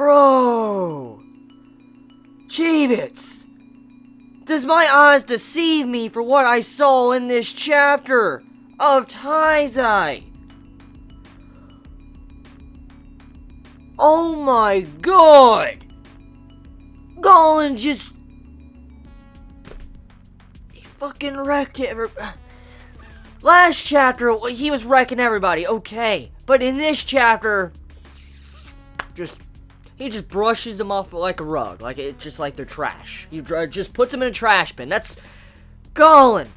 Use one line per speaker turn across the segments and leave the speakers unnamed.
Bro! Chibi! Does my eyes deceive me for what I saw in this chapter of Taizai? Oh my god! Gollum just... He fucking wrecked it. Last chapter, he was wrecking everybody, okay. But in this chapter, he just brushes them off like a rug. Like, it's just like they're trash. He just puts them in a trash bin. That's Gollum.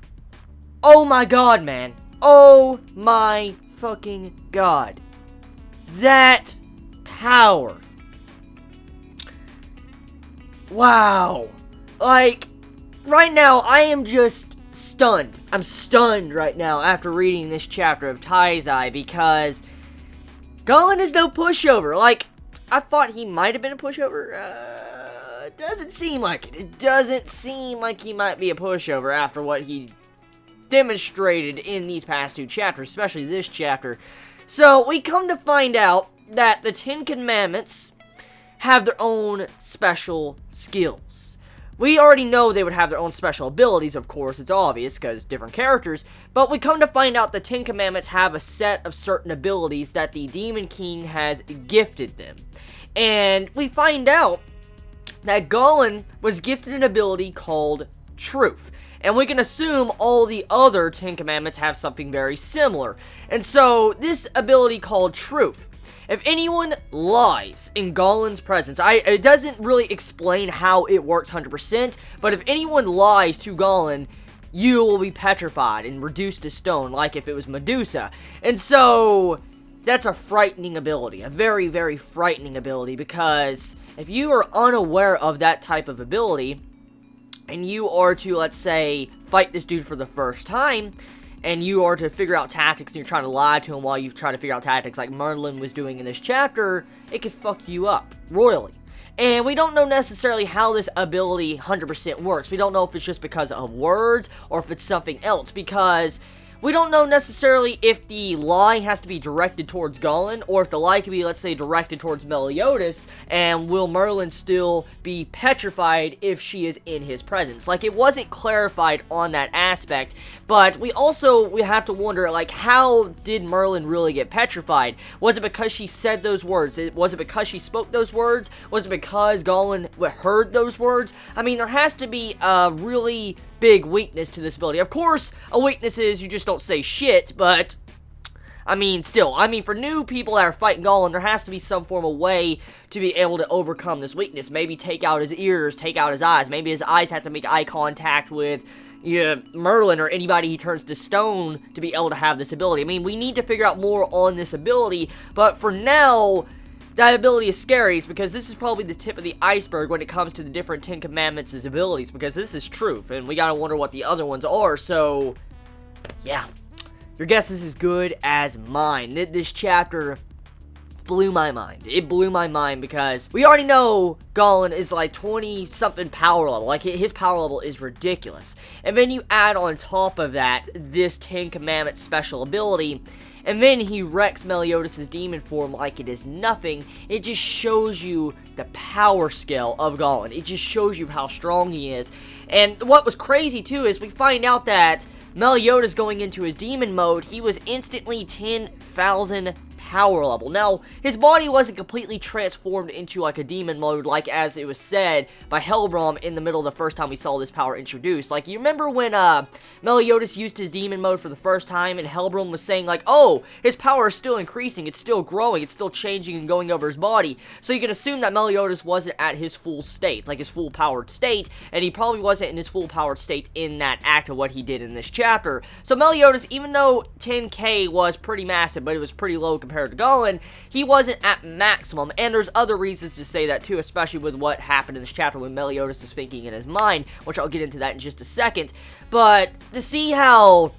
Oh my god, man. Oh my fucking god. That power. Wow. Like, right now, I am just stunned. I'm stunned right now after reading this chapter of Taizai because Gollum is no pushover. Like, I thought he might have been a pushover. It doesn't seem like it. It doesn't seem like he might be a pushover after what he demonstrated in these past two chapters, especially this chapter. So, we come to find out that the Ten Commandments have their own special skills. We already know they would have their own special abilities, of course, it's obvious, because different characters, but we come to find out the Ten Commandments have a set of certain abilities that the Demon King has gifted them. And we find out that Gollum was gifted an ability called Truth. And we can assume all the other Ten Commandments have something very similar. And so, this ability called Truth, if anyone lies in Gollum's presence, it doesn't really explain how it works 100%, but if anyone lies to Gollum, you will be petrified and reduced to stone, like if it was Medusa. And so, that's a frightening ability, a very, very frightening ability, because if you are unaware of that type of ability, and you are to, let's say, fight this dude for the first time, and you are to figure out tactics, and you're trying to lie to him while you try to figure out tactics like Merlin was doing in this chapter, it could fuck you up royally. And we don't know necessarily how this ability 100% works. We don't know if it's just because of words, or if it's something else, because we don't know necessarily if the lie has to be directed towards Gollum, or if the lie could be, let's say, directed towards Meliodas, and will Merlin still be petrified if she is in his presence? Like, it wasn't clarified on that aspect, but we have to wonder, like, how did Merlin really get petrified? Was it because she said those words? Was it because she spoke those words? Was it because Gollum heard those words? I mean, there has to be a really big weakness to this ability. Of course, a weakness is you just don't say shit, but I mean, still, for new people that are fighting Gollum, there has to be some form of way to be able to overcome this weakness. Maybe take out his ears, take out his eyes. Maybe his eyes have to make eye contact with Merlin or anybody he turns to stone to be able to have this ability. I mean, we need to figure out more on this ability, but for now, that ability is scary because this is probably the tip of the iceberg when it comes to the different Ten Commandments' abilities, because this is Truth, and we gotta wonder what the other ones are, so yeah. Your guess is as good as mine. This chapter blew my mind. It blew my mind because we already know Gollum is like 20-something power level. Like, his power level is ridiculous. And then you add on top of that this Ten Commandments special ability, and then he wrecks Meliodas' demon form like it is nothing. It just shows you the power scale of Gollum. It just shows you how strong he is. And what was crazy, too, is we find out that Meliodas going into his demon mode, he was instantly 10,000 power level. Now, his body wasn't completely transformed into like a demon mode, like as it was said by Hellbrom in the middle of the first time we saw this power introduced. Like, you remember when Meliodas used his demon mode for the first time, and Hellbrom was saying like, oh, his power is still increasing, it's still growing, it's still changing and going over his body. So you can assume that Meliodas wasn't at his full state, like his full powered state, and he probably wasn't in his full powered state in that act of what he did in this chapter. So Meliodas, even though 10k was pretty massive, but it was pretty low compared to Gollum, he wasn't at maximum, and there's other reasons to say that too, especially with what happened in this chapter when Meliodas was thinking in his mind, which I'll get into that in just a second. But to see how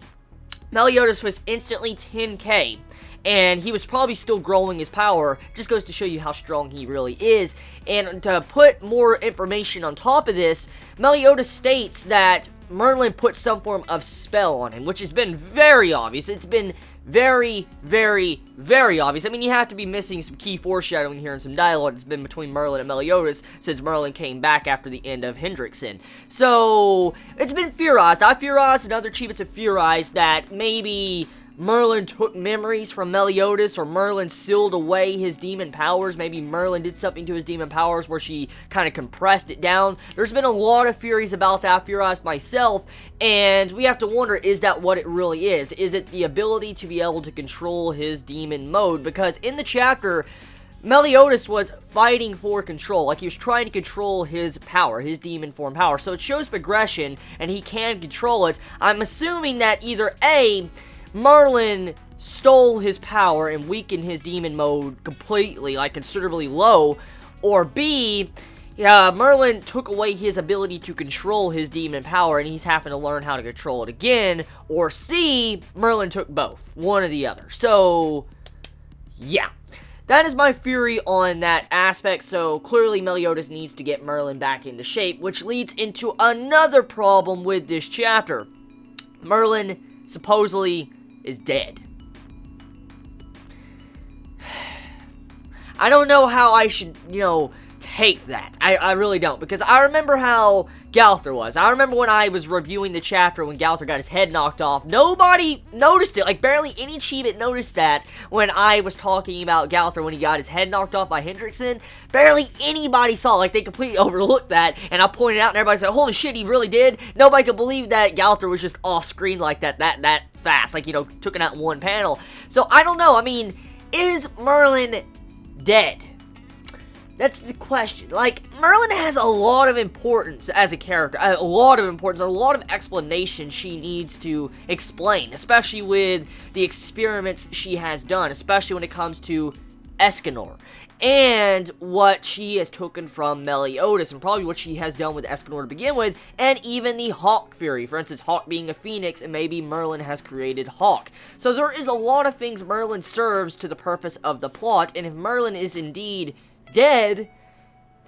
Meliodas was instantly 10k, and he was probably still growing his power, just goes to show you how strong he really is. And to put more information on top of this, Meliodas states that Merlin put some form of spell on him, which has been very obvious. It's been very, very, very obvious. I mean, you have to be missing some key foreshadowing here and some dialogue that's been between Merlin and Meliodas since Merlin came back after the end of Hendrickson. So, it's been theorized. I've theorized, and other Chibis have theorized that maybe Merlin took memories from Meliodas, or Merlin sealed away his demon powers. Maybe Merlin did something to his demon powers where she kind of compressed it down. There's been a lot of theories about that. I've theorized myself, and we have to wonder, is that what it really is? Is it the ability to be able to control his demon mode? Because in the chapter, Meliodas was fighting for control, like he was trying to control his power, his demon form power. So it shows progression, and he can control it. I'm assuming that either A, Merlin stole his power and weakened his demon mode completely, like considerably low, or B, Merlin took away his ability to control his demon power and he's having to learn how to control it again, or C, Merlin took both, one or the other. So, yeah. That is my theory on that aspect, so clearly Meliodas needs to get Merlin back into shape, which leads into another problem with this chapter. Merlin supposedly is dead. I don't know how I should, take that. I really don't, because I remember how Galther was. I remember when I was reviewing the chapter when Galther got his head knocked off. Nobody noticed it. Like, barely any Chibi noticed that when I was talking about Galther when he got his head knocked off by Hendrickson. Barely anybody saw. Like, they completely overlooked that, and I pointed out, and everybody said, holy shit, he really did. Nobody could believe that Galther was just off screen like that fast. Like, took it out in one panel. So, I don't know. I mean, is Merlin dead? That's the question. Like, Merlin has a lot of importance as a character. A lot of importance. A lot of explanation she needs to explain. Especially with the experiments she has done. Especially when it comes to Escanor. And what she has taken from Meliodas. And probably what she has done with Escanor to begin with. And even the Hawk theory. For instance, Hawk being a phoenix. And maybe Merlin has created Hawk. So there is a lot of things Merlin serves to the purpose of the plot. And if Merlin is indeed dead,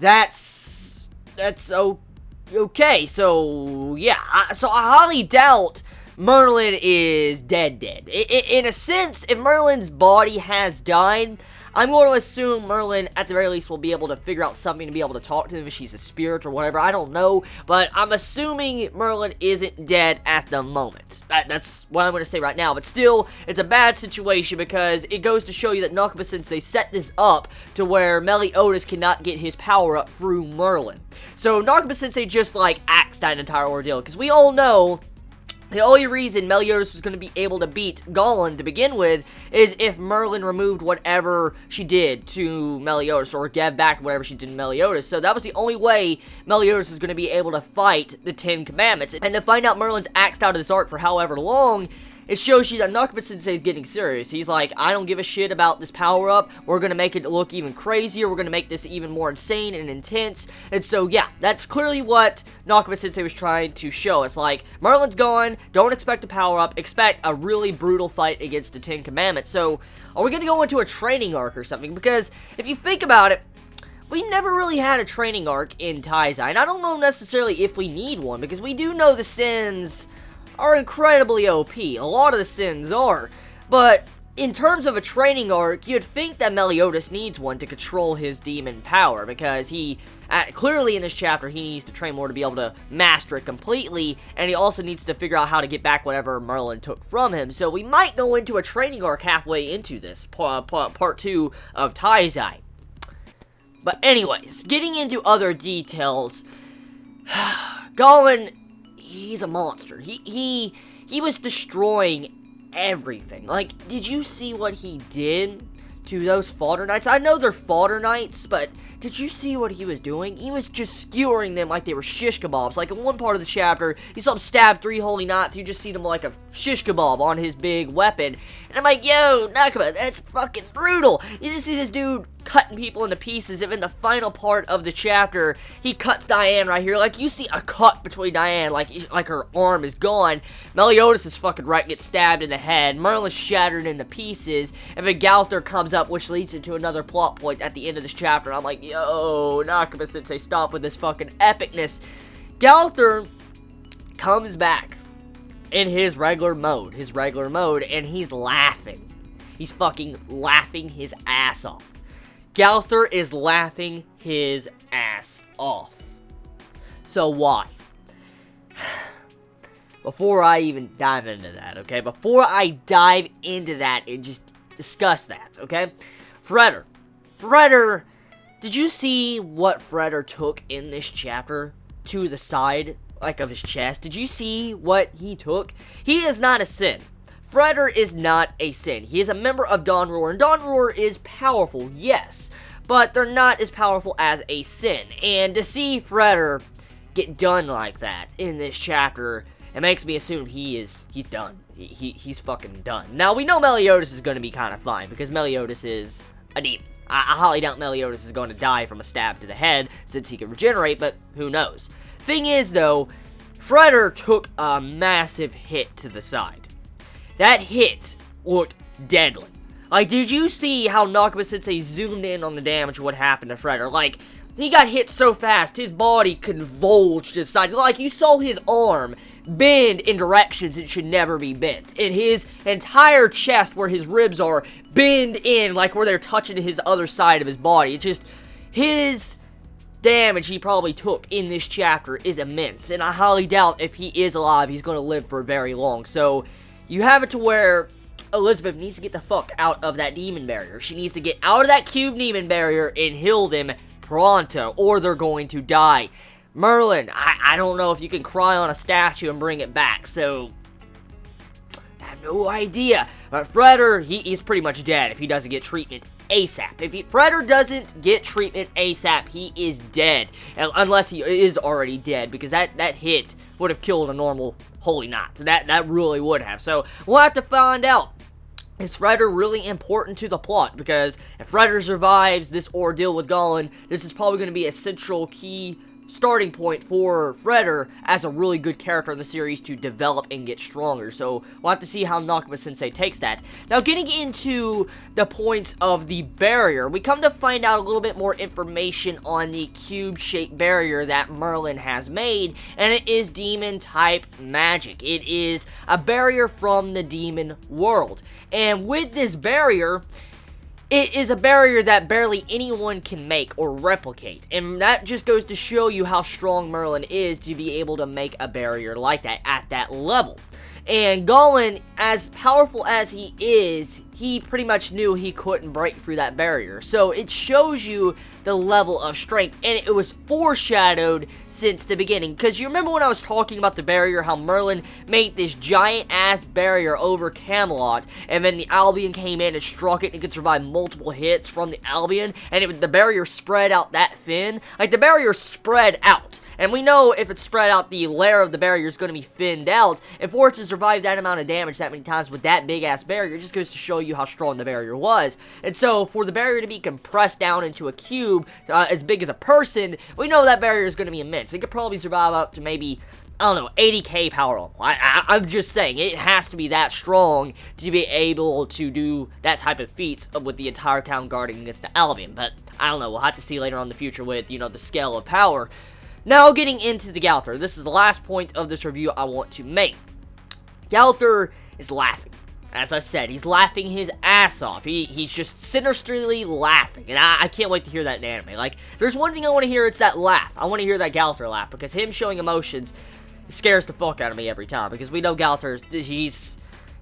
that's okay. So yeah, so I highly doubt Merlin is dead. In a sense, if Merlin's body has died, I'm going to assume Merlin, at the very least, will be able to figure out something to be able to talk to him if she's a spirit or whatever. I don't know, but I'm assuming Merlin isn't dead at the moment. That's what I'm going to say right now, but still, it's a bad situation because it goes to show you that Nakaba-sensei set this up to where Meliodas cannot get his power up through Merlin. So Nakaba-sensei just, like, axed that entire ordeal, because we all know the only reason Meliodas was going to be able to beat Gollum to begin with is if Merlin removed whatever she did to Meliodas, or gave back whatever she did to Meliodas. So that was the only way Meliodas was going to be able to fight the 10 Commandments. And to find out Merlin's axed out of this art for however long, it shows you that Nakaba-sensei is getting serious. He's like, I don't give a shit about this power-up. We're going to make it look even crazier. We're going to make this even more insane and intense. And so, yeah, that's clearly what Nakaba-sensei was trying to show. It's like, Merlin's gone. Don't expect a power-up. Expect a really brutal fight against the 10 Commandments. So, are we going to go into a training arc or something? Because, if you think about it, we never really had a training arc in Taizai. And I don't know necessarily if we need one, because we do know the sins are incredibly OP. A lot of the sins are. But in terms of a training arc, you'd think that Meliodas needs one to control his demon power, because he, clearly in this chapter, he needs to train more to be able to master it completely, and he also needs to figure out how to get back whatever Merlin took from him. So we might go into a training arc halfway into this, part 2 of Taizai. But anyways, getting into other details, Gollum, he's a monster. He was destroying everything. Like, did you see what he did to those fodder knights? I know they're fodder knights, but did you see what he was doing? He was just skewering them like they were shish kebabs. Like, in one part of the chapter, you saw him stab 3 holy knights. You just see them like a shish kebab on his big weapon. And I'm like, yo, Nakaba, that's fucking brutal. You just see this dude cutting people into pieces. If in the final part of the chapter, he cuts Diane right here. Like, you see a cut between Diane, like her arm is gone. Meliodas is fucking right, gets stabbed in the head. Merlin's shattered into pieces. And then Galther comes up, which leads into another plot point at the end of this chapter. And I'm like, yo, Nakaba-sensei, stop with this fucking epicness. Galther comes back in his regular mode, and he's laughing. He's fucking laughing his ass off. Galther is laughing his ass off. So why? Before I even dive into that, okay? Before I dive into that and just discuss that, okay? Fredder, did you see what Fredder took in this chapter to the side, like, of his chest? Did you see what he took? He is not a sin. Fredder is not a sin. He is a member of Dawn Roar, and Dawn Roar is powerful, yes, but they're not as powerful as a sin. And to see Fredder get done like that in this chapter, it makes me assume he's done. He's fucking done. Now, we know Meliodas is going to be kind of fine, because Meliodas is a demon. I highly doubt Meliodas is going to die from a stab to the head, since he can regenerate, but who knows. Thing is, though, Fredder took a massive hit to the side. That hit looked deadly. Like, did you see how Nakaba-sensei zoomed in on the damage, what happened to Fredder? Like, he got hit so fast, his body convulsed to the side. Like, you saw his arm bend in directions it should never be bent. And his entire chest, where his ribs are, bend in, like where they're touching his other side of his body. It's just, his damage he probably took in this chapter is immense. And I highly doubt if he is alive, he's going to live for very long. So, you have it to where Elizabeth needs to get the fuck out of that demon barrier. She needs to get out of that cube demon barrier and heal them pronto, or they're going to die. Merlin, I don't know if you can cry on a statue and bring it back, so I have no idea. But Fredder, he's pretty much dead if he doesn't get treatment ASAP. If Fredder doesn't get treatment ASAP, he is dead. Unless he is already dead, because that hit would have killed a normal Holy Knight. That really would have. So, we'll have to find out. Is Fredder really important to the plot? Because if Fredder survives this ordeal with Gollin, this is probably going to be a central key starting point for Fredder as a really good character in the series to develop and get stronger. So, we'll have to see how Nakaba-sensei takes that. Now, getting into the points of the barrier, we come to find out a little bit more information on the cube-shaped barrier that Merlin has made, and it is demon-type magic. It is a barrier from the demon world. And with this barrier, it is a barrier that barely anyone can make or replicate, and that just goes to show you how strong Merlin is to be able to make a barrier like that at that level. And Gollin, as powerful as he is, he pretty much knew he couldn't break through that barrier. So it shows you the level of strength, and it was foreshadowed since the beginning. Because you remember when I was talking about the barrier, how Merlin made this giant-ass barrier over Camelot, and then the Albion came in and struck it, and it could survive multiple hits from the Albion, and the barrier spread out that thin? Like, the barrier spread out. And we know if it's spread out, the layer of the barrier is going to be thinned out. And for it to survive that amount of damage that many times with that big-ass barrier, it just goes to show you how strong the barrier was. And so, for the barrier to be compressed down into a cube as big as a person, we know that barrier is going to be immense. It could probably survive up to maybe, I don't know, 80k power level. I'm just saying, it has to be that strong to be able to do that type of feats with the entire town guarding against the Albion. But, I don't know, we'll have to see later on in the future with, you know, the scale of power. Now, getting into the Galther, this is the last point of this review I want to make. Galther is laughing. As I said, he's laughing his ass off. He's just sinisterly laughing, and I can't wait to hear that in anime. Like, if there's one thing I want to hear, it's that laugh. I want to hear that Galther laugh, because him showing emotions scares the fuck out of me every time, because we know Galther, he's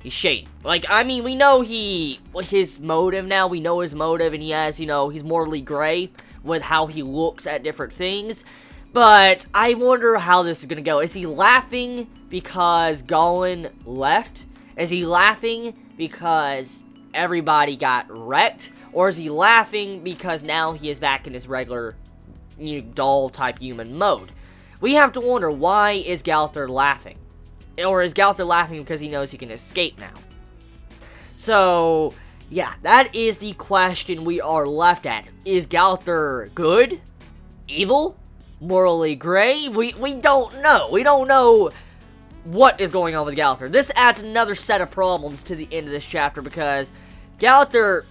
shady. Like, I mean, we know his motive now, we know his motive, and he has, you know, he's morally gray with how he looks at different things. But I wonder how this is going to go. Is he laughing because Gollin left? Is he laughing because everybody got wrecked? Or is he laughing because now he is back in his regular, you know, doll-type human mode? We have to wonder, why is Galther laughing? Or is Galther laughing because he knows he can escape now? So, yeah, that is the question we are left at. Is Galther good? Evil? Morally gray? We don't know. We don't know what is going on with Galther. This adds another set of problems to the end of this chapter, because Galther,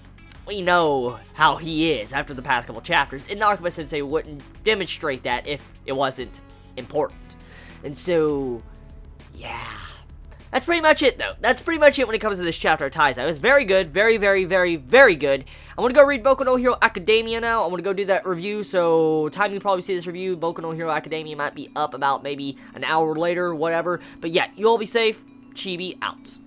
we know how he is after the past couple chapters, and Nakaba-sensei wouldn't demonstrate that if it wasn't important. And so, yeah, That's pretty much it, though. That's pretty much it when it comes to this chapter of Taizai. It was very good. Very, very, very, very good. I want to go read Boku no Hero Academia now. I want to go do that review, so time you probably see this review, Boku no Hero Academia might be up about maybe an hour later or whatever. But yeah, you all be safe. Chibi out.